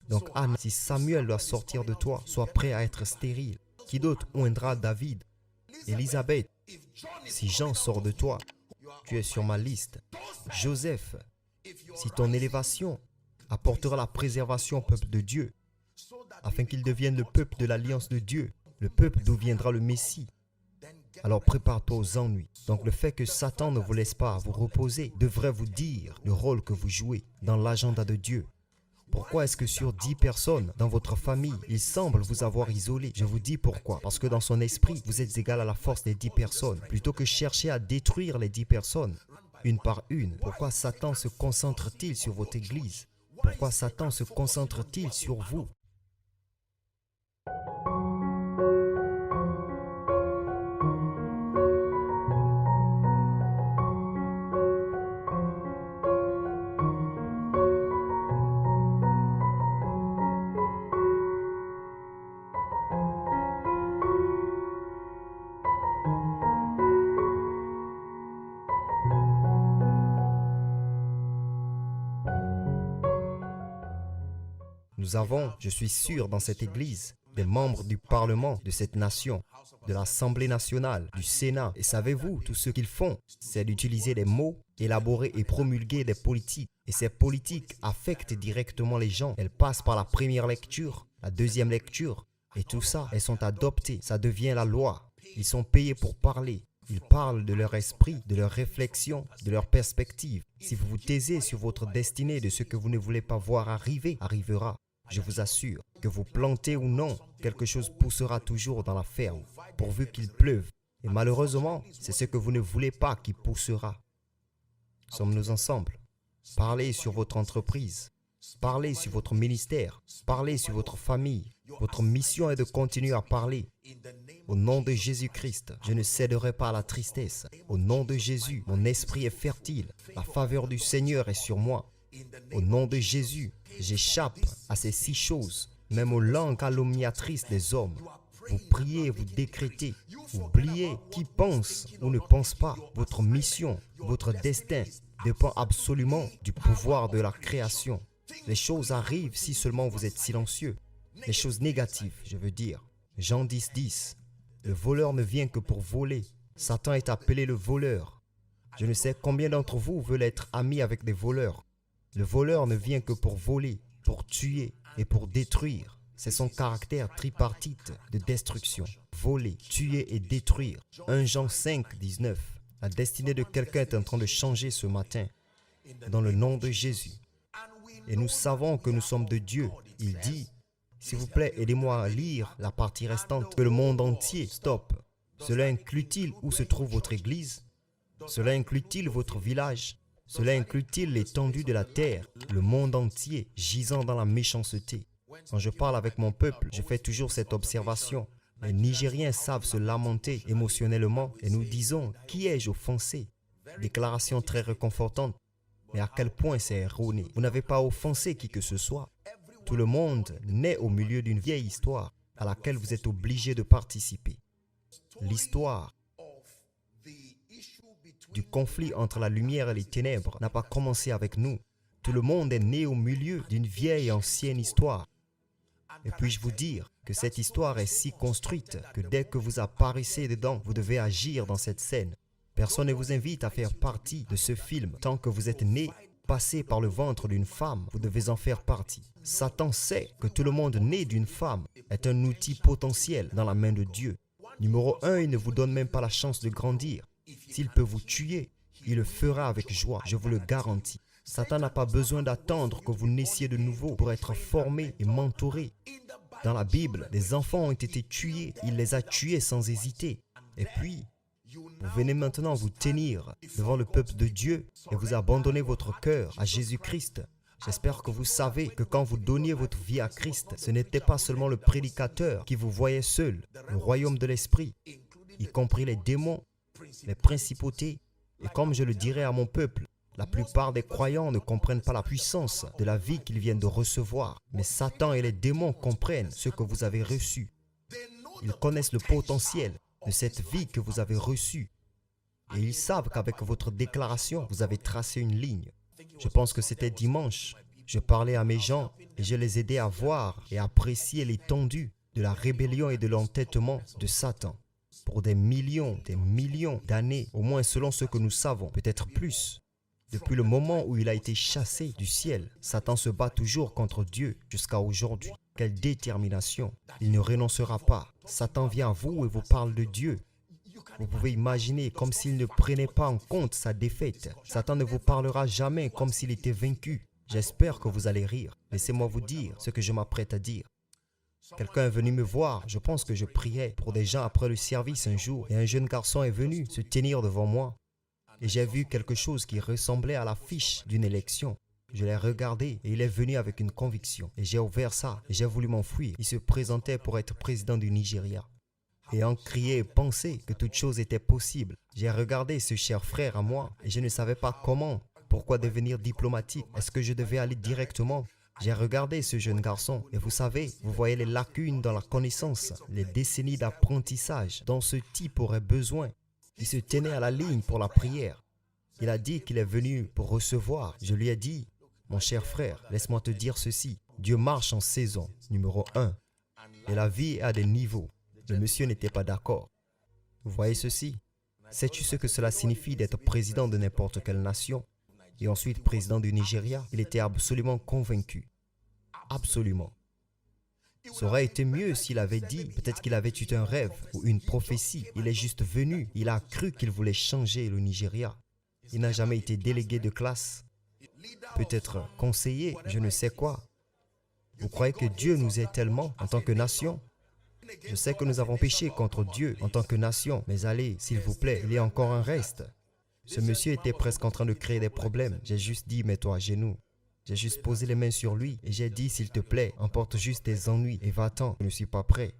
Donc Anne, si Samuel doit sortir de toi, sois prêt à être stérile. Qui d'autre oindra David? Élisabeth, si Jean sort de toi, tu es sur ma liste. Joseph, si ton élévation apportera la préservation au peuple de Dieu, afin qu'il devienne le peuple de l'alliance de Dieu, le peuple d'où viendra le Messie, alors prépare-toi aux ennuis. Donc le fait que Satan ne vous laisse pas vous reposer devrait vous dire le rôle que vous jouez dans l'agenda de Dieu. Pourquoi est-ce que sur 10 personnes dans votre famille, il semble vous avoir isolé? Je vous dis pourquoi. Parce que dans son esprit, vous êtes égal à la force des 10 personnes. Plutôt que chercher à détruire les 10 personnes, une par une, pourquoi Satan se concentre-t-il sur votre église? Pourquoi Satan se concentre-t-il sur vous? Nous avons, je suis sûr, dans cette église, des membres du Parlement de cette nation, de l'Assemblée nationale, du Sénat. Et savez-vous, tout ce qu'ils font, c'est d'utiliser des mots, élaborer et promulguer des politiques. Et ces politiques affectent directement les gens. Elles passent par la première lecture, la deuxième lecture. Et tout ça, elles sont adoptées. Ça devient la loi. Ils sont payés pour parler. Ils parlent de leur esprit, de leur réflexion, de leur perspective. Si vous vous taisez sur votre destinée, de ce que vous ne voulez pas voir arriver, arrivera. Je vous assure, que vous plantez ou non, quelque chose poussera toujours dans la ferme, pourvu qu'il pleuve. Et malheureusement, c'est ce que vous ne voulez pas qui poussera. Sommes-nous ensemble? Parlez sur votre entreprise. Parlez sur votre ministère. Parlez sur votre famille. Votre mission est de continuer à parler. Au nom de Jésus-Christ, je ne céderai pas à la tristesse. Au nom de Jésus, mon esprit est fertile. La faveur du Seigneur est sur moi. Au nom de Jésus, j'échappe à ces 6 choses, même aux langues calomniatrices des hommes. Vous priez, vous décrétez. Oubliez qui pense ou ne pense pas. Votre mission, votre destin dépend absolument du pouvoir de la création. Les choses arrivent si seulement vous êtes silencieux. Les choses négatives, je veux dire. Jean 10, 10. Le voleur ne vient que pour voler. Satan est appelé le voleur. Je ne sais combien d'entre vous veulent être amis avec des voleurs. Le voleur ne vient que pour voler, pour tuer et pour détruire. C'est son caractère tripartite de destruction. Voler, tuer et détruire. 1 Jean 5, 19. La destinée de quelqu'un est en train de changer ce matin. Dans le nom de Jésus. Et nous savons que nous sommes de Dieu. Il dit, s'il vous plaît, aidez-moi à lire la partie restante. Que le monde entier, stop. Cela inclut-il où se trouve votre église? Cela inclut-il votre village? Cela inclut-il l'étendue de la terre, le monde entier, gisant dans la méchanceté? Quand je parle avec mon peuple, je fais toujours cette observation. Les Nigériens savent se lamenter émotionnellement et nous disons « Qui ai-je offensé ?» Déclaration très réconfortante. Mais à quel point c'est erroné. Vous n'avez pas offensé qui que ce soit. Tout le monde naît au milieu d'une vieille histoire à laquelle vous êtes obligé de participer. L'histoire du conflit entre la lumière et les ténèbres n'a pas commencé avec nous. Tout le monde est né au milieu d'une vieille et ancienne histoire. Et puis-je vous dire que cette histoire est si construite que dès que vous apparaissez dedans, vous devez agir dans cette scène. Personne ne vous invite à faire partie de ce film. Tant que vous êtes né, passé par le ventre d'une femme, vous devez en faire partie. Satan sait que tout le monde né d'une femme est un outil potentiel dans la main de Dieu. Numéro 1, il ne vous donne même pas la chance de grandir. S'il peut vous tuer, il le fera avec joie, je vous le garantis. Satan n'a pas besoin d'attendre que vous naissiez de nouveau pour être formé et mentoré. Dans la Bible, des enfants ont été tués, il les a tués sans hésiter. Et puis, vous venez maintenant vous tenir devant le peuple de Dieu et vous abandonnez votre cœur à Jésus-Christ. J'espère que vous savez que quand vous donniez votre vie à Christ, ce n'était pas seulement le prédicateur qui vous voyait seul, le royaume de l'esprit, y compris les démons, les principautés. Et comme je le dirais à mon peuple, la plupart des croyants ne comprennent pas la puissance de la vie qu'ils viennent de recevoir. Mais Satan et les démons comprennent ce que vous avez reçu. Ils connaissent le potentiel de cette vie que vous avez reçue. Et ils savent qu'avec votre déclaration, vous avez tracé une ligne. Je pense que c'était dimanche. Je parlais à mes gens et je les aidais à voir et apprécier l'étendue de la rébellion et de l'entêtement de Satan. Pour des millions d'années, au moins selon ce que nous savons, peut-être plus. Depuis le moment où il a été chassé du ciel, Satan se bat toujours contre Dieu jusqu'à aujourd'hui. Quelle détermination! Il ne renoncera pas. Satan vient à vous et vous parle de Dieu. Vous pouvez imaginer comme s'il ne prenait pas en compte sa défaite. Satan ne vous parlera jamais comme s'il était vaincu. J'espère que vous allez rire. Laissez-moi vous dire ce que je m'apprête à dire. Quelqu'un est venu me voir. Je pense que je priais pour des gens après le service un jour. Et un jeune garçon est venu se tenir devant moi. Et j'ai vu quelque chose qui ressemblait à l'affiche d'une élection. Je l'ai regardé et il est venu avec une conviction. Et j'ai ouvert ça et j'ai voulu m'enfuir. Il se présentait pour être président du Nigeria. Ayant crié et pensé que toute chose était possible, j'ai regardé ce cher frère à moi et je ne savais pas comment, pourquoi devenir diplomatique. Est-ce que je devais aller directement? J'ai regardé ce jeune garçon et vous savez, vous voyez les lacunes dans la connaissance, les décennies d'apprentissage dont ce type aurait besoin. Il se tenait à la ligne pour la prière. Il a dit qu'il est venu pour recevoir. Je lui ai dit, mon cher frère, laisse-moi te dire ceci. Dieu marche en saison, numéro 1. Et la vie a des niveaux. Le monsieur n'était pas d'accord. Vous voyez ceci? Sais-tu ce que cela signifie d'être président de n'importe quelle nation? Et ensuite président du Nigeria? Il était absolument convaincu. Absolument. Ça aurait été mieux s'il avait dit, peut-être qu'il avait eu un rêve ou une prophétie. Il est juste venu, il a cru qu'il voulait changer le Nigeria. Il n'a jamais été délégué de classe, peut-être conseiller, je ne sais quoi. Vous croyez que Dieu nous aide tellement en tant que nation? Je sais que nous avons péché contre Dieu en tant que nation, mais allez, s'il vous plaît, il y a encore un reste. Ce monsieur était presque en train de créer des problèmes. J'ai juste dit, mets-toi à genoux. J'ai juste posé les mains sur lui et j'ai dit, s'il te plaît, emporte juste tes ennuis et va-t'en, je ne suis pas prêt.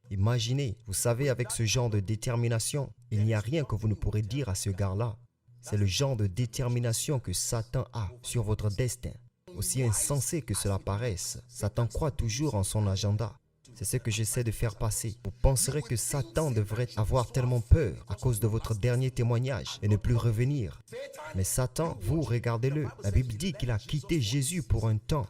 Imaginez, vous savez, avec ce genre de détermination, il n'y a rien que vous ne pourrez dire à ce gars-là. C'est le genre de détermination que Satan a sur votre destin. Aussi insensé que cela paraisse, Satan croit toujours en son agenda. C'est ce que j'essaie de faire passer. Vous penserez que Satan devrait avoir tellement peur à cause de votre dernier témoignage et ne plus revenir. Mais Satan, vous, regardez-le. La Bible dit qu'il a quitté Jésus pour un temps.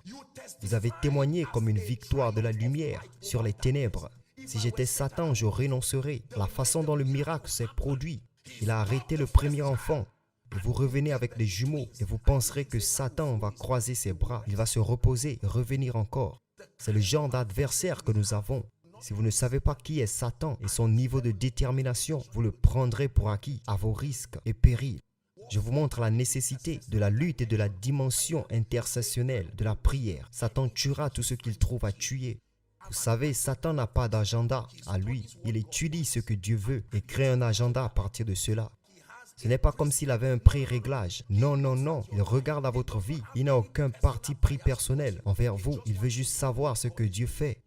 Vous avez témoigné comme une victoire de la lumière sur les ténèbres. Si j'étais Satan, je renoncerais. La façon dont le miracle s'est produit, il a arrêté le premier enfant. Et vous revenez avec des jumeaux et vous penserez que Satan va croiser ses bras. Il va se reposer et revenir encore. C'est le genre d'adversaire que nous avons. Si vous ne savez pas qui est Satan et son niveau de détermination, vous le prendrez pour acquis à vos risques et périls. Je vous montre la nécessité de la lutte et de la dimension intercessionnelle de la prière. Satan tuera tout ce qu'il trouve à tuer. Vous savez, Satan n'a pas d'agenda à lui. Il étudie ce que Dieu veut et crée un agenda à partir de cela. Ce n'est pas comme s'il avait un pré-réglage. Non, non, non. Il regarde à votre vie. Il n'a aucun parti pris personnel envers vous. Il veut juste savoir ce que Dieu fait.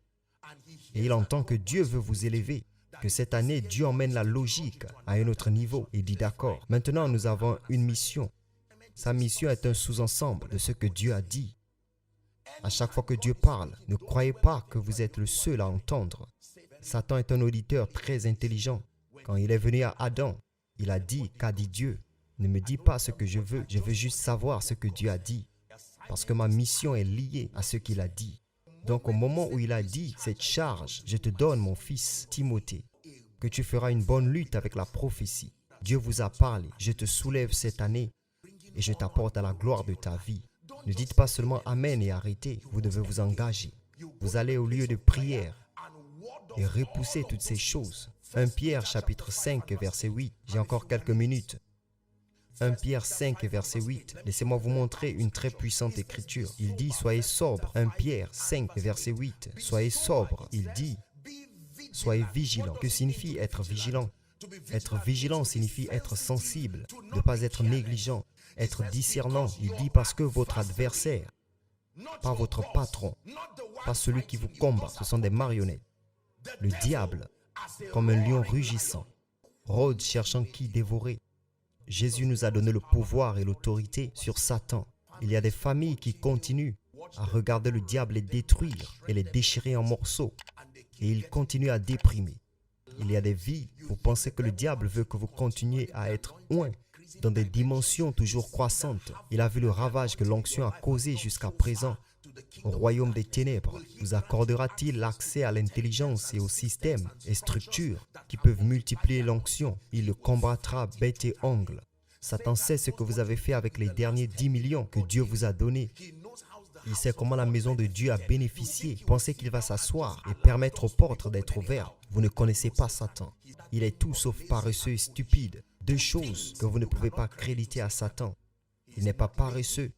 Et il entend que Dieu veut vous élever. Que cette année, Dieu emmène la logique à un autre niveau. Il dit d'accord. Maintenant, nous avons une mission. Sa mission est un sous-ensemble de ce que Dieu a dit. À chaque fois que Dieu parle, ne croyez pas que vous êtes le seul à entendre. Satan est un auditeur très intelligent. Quand il est venu à Adam, il a dit, qu'a dit Dieu? Ne me dis pas ce que je veux juste savoir ce que Dieu a dit. Parce que ma mission est liée à ce qu'il a dit. Donc au moment où il a dit, cette charge, je te donne mon fils, Timothée, que tu feras une bonne lutte avec la prophétie. Dieu vous a parlé, je te soulève cette année et je t'apporte à la gloire de ta vie. Ne dites pas seulement Amen et arrêtez, vous devez vous engager. Vous allez au lieu de prière et repousser toutes ces choses. 1 Pierre chapitre 5 verset 8. J'ai encore quelques minutes. 1 Pierre 5 verset 8. Laissez-moi vous montrer une très puissante écriture. Il dit soyez sobre. 1 Pierre 5 verset 8. Soyez sobre. Il dit soyez vigilant. Que signifie être vigilant? Être vigilant signifie être sensible, ne pas être négligent, être discernant. Il dit parce que votre adversaire, pas votre patron, pas celui qui vous combat, ce sont des marionnettes. Le diable, comme un lion rugissant, rôde cherchant qui dévorer. Jésus nous a donné le pouvoir et l'autorité sur Satan. Il y a des familles qui continuent à regarder le diable les détruire et les déchirer en morceaux. Et il continue à déprimer. Il y a des vies, vous pensez que le diable veut que vous continuiez à être oints dans des dimensions toujours croissantes. Il a vu le ravage que l'onction a causé jusqu'à présent au royaume des ténèbres. Vous accordera-t-il l'accès à l'intelligence et aux systèmes et structures qui peuvent multiplier l'onction? Il le combattra bec et ongle. Satan sait ce que vous avez fait avec les derniers 10 millions que Dieu vous a donnés. Il sait comment la maison de Dieu a bénéficié. Pensez qu'il va s'asseoir et permettre aux portes d'être ouvertes. Vous ne connaissez pas Satan. Il est tout sauf paresseux et stupide. Deux choses que vous ne pouvez pas créditer à Satan. Il n'est pas paresseux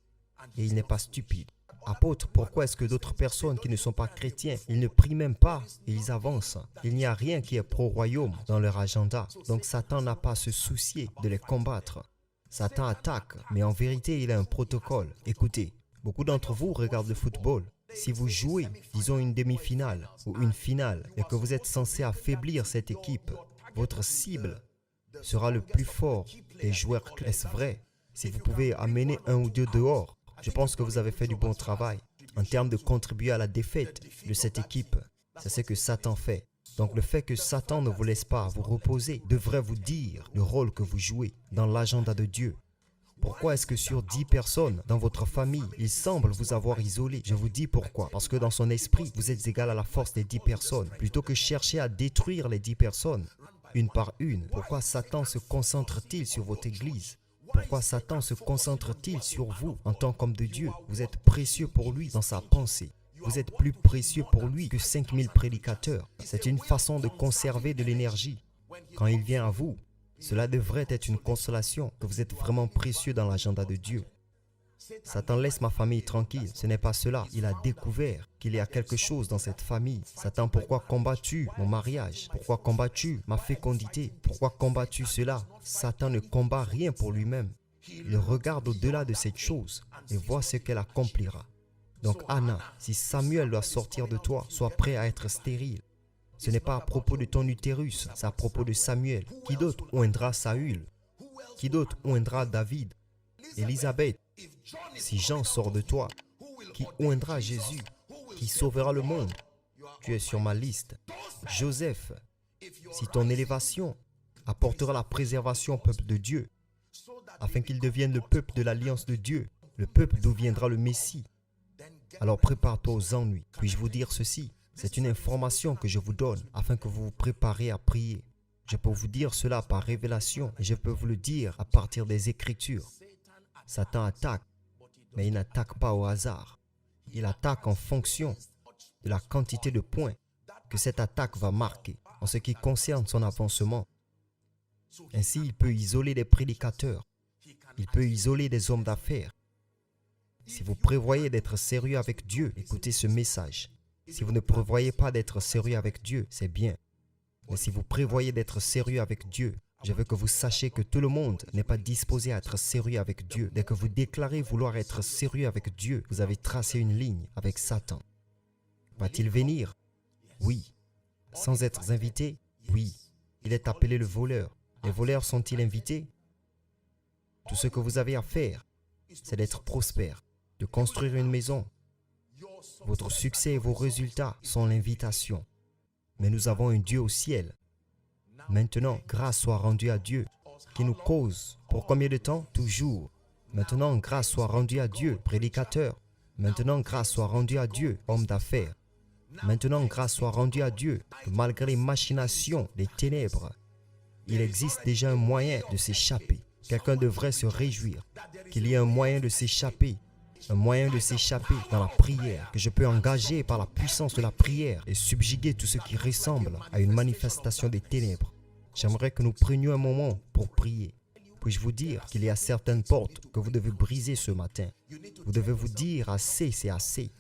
et il n'est pas stupide. Apôtre, pourquoi est-ce que d'autres personnes qui ne sont pas chrétiens, ils ne prient même pas et ils avancent? Il n'y a rien qui est pro-royaume dans leur agenda. Donc Satan n'a pas à se soucier de les combattre. Satan attaque, mais en vérité, il a un protocole. Écoutez, beaucoup d'entre vous regardent le football. Si vous jouez, disons une demi-finale ou une finale, et que vous êtes censé affaiblir cette équipe, votre cible sera le plus fort des joueurs. Est-ce vrai? Si vous pouvez amener un ou deux dehors, je pense que vous avez fait du bon travail en termes de contribuer à la défaite de cette équipe. C'est ce que Satan fait. Donc le fait que Satan ne vous laisse pas vous reposer devrait vous dire le rôle que vous jouez dans l'agenda de Dieu. Pourquoi est-ce que sur 10 personnes dans votre famille, il semble vous avoir isolé? Je vous dis pourquoi. Parce que dans son esprit, vous êtes égal à la force des 10 personnes. Plutôt que chercher à détruire les 10 personnes, une par une, pourquoi Satan se concentre-t-il sur votre église? Pourquoi Satan se concentre-t-il sur vous en tant qu'homme de Dieu? Vous êtes précieux pour lui dans sa pensée. Vous êtes plus précieux pour lui que 5000 prédicateurs. C'est une façon de conserver de l'énergie. Quand il vient à vous, cela devrait être une consolation que vous êtes vraiment précieux dans l'agenda de Dieu. Satan laisse ma famille tranquille. Ce n'est pas cela. Il a découvert qu'il y a quelque chose dans cette famille. Satan, pourquoi combats-tu mon mariage? Pourquoi combats-tu ma fécondité? Pourquoi combats-tu cela? Satan ne combat rien pour lui-même. Il regarde au-delà de cette chose et voit ce qu'elle accomplira. Donc Anna, si Samuel doit sortir de toi, sois prêt à être stérile. Ce n'est pas à propos de ton utérus, c'est à propos de Samuel. Qui d'autre oindra Saül? Qui d'autre oindra David? Élisabeth, si Jean sort de toi, qui oindra Jésus? Qui sauvera le monde? Tu es sur ma liste. Joseph, si ton élévation apportera la préservation au peuple de Dieu, afin qu'il devienne le peuple de l'alliance de Dieu, le peuple d'où viendra le Messie, alors prépare-toi aux ennuis. Puis-je vous dire ceci? C'est une information que je vous donne afin que vous vous préparez à prier. Je peux vous dire cela par révélation et je peux vous le dire à partir des Écritures. Satan attaque, mais il n'attaque pas au hasard. Il attaque en fonction de la quantité de points que cette attaque va marquer en ce qui concerne son avancement. Ainsi, il peut isoler des prédicateurs. Il peut isoler des hommes d'affaires. Si vous prévoyez d'être sérieux avec Dieu, écoutez ce message. Si vous ne prévoyez pas d'être sérieux avec Dieu, c'est bien. Mais si vous prévoyez d'être sérieux avec Dieu, je veux que vous sachiez que tout le monde n'est pas disposé à être sérieux avec Dieu. Dès que vous déclarez vouloir être sérieux avec Dieu, vous avez tracé une ligne avec Satan. Va-t-il venir? Oui. Sans être invité? Oui. Il est appelé le voleur. Les voleurs sont-ils invités? Tout ce que vous avez à faire, c'est d'être prospère, de construire une maison. Votre succès et vos résultats sont l'invitation. Mais nous avons un Dieu au ciel. Maintenant, grâce soit rendue à Dieu, qui nous cause. Pour combien de temps? Toujours. Maintenant, grâce soit rendue à Dieu, prédicateur. Maintenant, grâce soit rendue à Dieu, homme d'affaires. Maintenant, grâce soit rendue à Dieu, que malgré les machinations des ténèbres, il existe déjà un moyen de s'échapper. Quelqu'un devrait se réjouir qu'il y ait un moyen de s'échapper. Un moyen de s'échapper dans la prière, que je peux engager par la puissance de la prière et subjuguer tout ce qui ressemble à une manifestation des ténèbres. J'aimerais que nous prenions un moment pour prier. Puis-je vous dire qu'il y a certaines portes que vous devez briser ce matin. Vous devez vous dire assez, c'est assez.